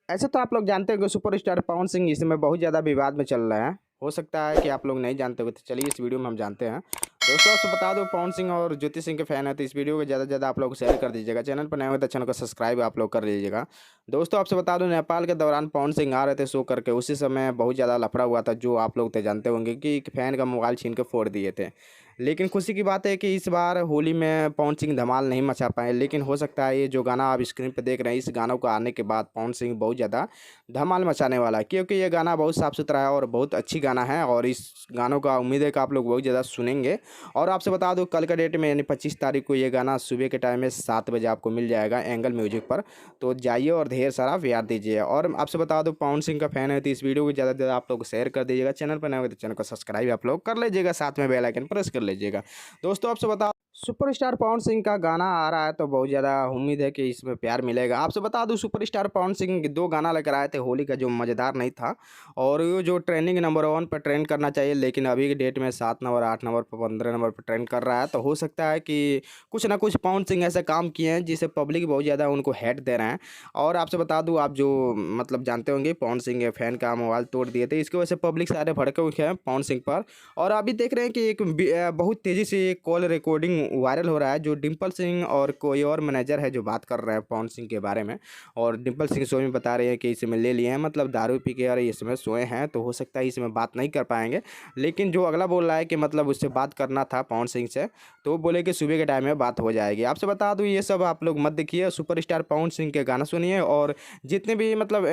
ऐसे तो आप लोग जानते हो कि सुपरस्टार पवन सिंह इस समय बहुत ज़्यादा विवाद में चल रहे हैं। हो सकता है कि आप लोग नहीं जानते हो, तो चलिए इस वीडियो में हम जानते हैं। दोस्तों आपसे बता दो, पवन सिंह और ज्योति सिंह के फैन हैं तो इस वीडियो को ज़्यादा से ज़्यादा आप लोग शेयर कर दीजिएगा। चैनल पर नए हो तो चैनल को सब्सक्राइब आप लोग कर लीजिएगा। दोस्तों आपसे बता दूं, नेपाल के दौरान पवन सिंह आ रहे थे शो करके, उसी समय बहुत ज़्यादा लफड़ा हुआ था, जो आप लोग तो जानते होंगे कि एक फैन का मोबाइल छीन के फोड़ दिए थे। लेकिन खुशी की बात है कि इस बार होली में पवन सिंह धमाल नहीं मचा पाए। लेकिन हो सकता है ये जो गाना आप स्क्रीन पर देख रहे हैं, इस गानों को आने के बाद पवन सिंह बहुत ज़्यादा धमाल मचाने वाला है, क्योंकि ये गाना बहुत साफ़ सुथरा है और बहुत अच्छी गाना है। और इस गानों का उम्मीद है कि आप लोग बहुत ज़्यादा सुनेंगे। और आपसे बता दूं, कल का डेट में यानी 25 तारीख को ये गाना सुबह के टाइम में 7 बजे आपको मिल जाएगा एंगल म्यूजिक पर। तो जाइए और ढेर सारा प्यार दीजिए। और आपसे बता दूं, पवन सिंह का फैन है तो इस वीडियो को ज़्यादा से ज़्यादा आप लोग शेयर कर दीजिएगा। चैनल पर नए हो तो चैनल को सब्सक्राइब आप लोग कर लीजिएगा, साथ में बेल आइकन प्रेस कर लीजिएगा। दोस्तों आपसे बता, सुपरस्टार पवन सिंह का गाना आ रहा है तो बहुत ज़्यादा उम्मीद है कि इसमें प्यार मिलेगा। आपसे बता दूं, सुपरस्टार पवन सिंह 2 गाना लेकर आए थे होली का, जो मज़ेदार नहीं था और ये जो ट्रेंडिंग नंबर 1 पर ट्रेंड करना चाहिए, लेकिन अभी की डेट में 7 नंबर, 8 नंबर पर, 15 नंबर पर ट्रेंड कर रहा है। तो हो सकता है कि कुछ ना कुछ पवन सिंह ऐसे काम किए हैं जिससे पब्लिक बहुत ज़्यादा उनको हेट दे रहे हैं। और आपसे बता दूँ, आप जो मतलब जानते होंगे, पवन सिंह के फैन का मोबाइल तोड़ दिए थे, इसकी वजह से पब्लिक सारे भड़के हुए हैं पवन सिंह पर। और अभी देख रहे हैं कि एक बहुत तेज़ी से एक कॉल रिकॉर्डिंग वायरल हो रहा है, जो डिम्पल सिंह और कोई और मैनेजर है जो बात कर रहे हैं पवन सिंह के बारे में। और डिम्पल सिंह शो में बता रहे हैं कि इसमें ले लिए हैं, मतलब दारू पी के और इसमें सोए हैं। तो हो सकता है इसमें बात नहीं कर पाएंगे। लेकिन जो अगला बोल रहा है कि मतलब उससे बात करना था पवन सिंह से, तो वो बोले कि सुबह के टाइम में बात हो जाएगी। आपसे बता दूं, ये सब आप लोग मत देखिए, सुपरस्टार पवन सिंह के गाना सुनिए। और जितने भी मतलब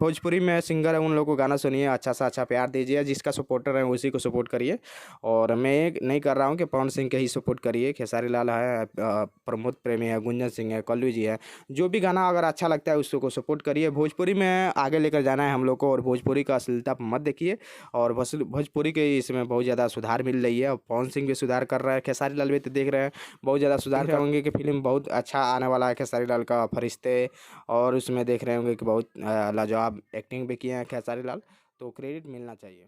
भोजपुरी में सिंगर है उन लोगों को गाना सुनिए, अच्छा सा अच्छा प्यार दीजिए। जिसका सपोर्टर है उसी को सपोर्ट करिए। और मैं ये नहीं कर रहा हूँ कि पवन सिंह के ही सपोर्ट करिए। खेसारी लाल है, प्रमोद प्रेमी है, गुंजन सिंह है, कल्लू जी है, जो भी गाना अगर अच्छा लगता है उसको सपोर्ट करिए। भोजपुरी में आगे लेकर जाना है हम लोग को, और भोजपुरी का अश्लीलता मत देखिए। और भोजपुरी के इसमें बहुत ज़्यादा सुधार मिल रही है, और पवन सिंह भी सुधार कर रहा है। खेसारी लाल भी तो देख रहे हैं बहुत ज़्यादा सुधार कर होंगे कि फिल्म बहुत अच्छा आने वाला है खेसारी लाल का, फरिश्ते। और उसमें देख रहे होंगे कि बहुत लाजवाब एक्टिंग भी किए हैं खेसारी लाल, तो क्रेडिट मिलना चाहिए।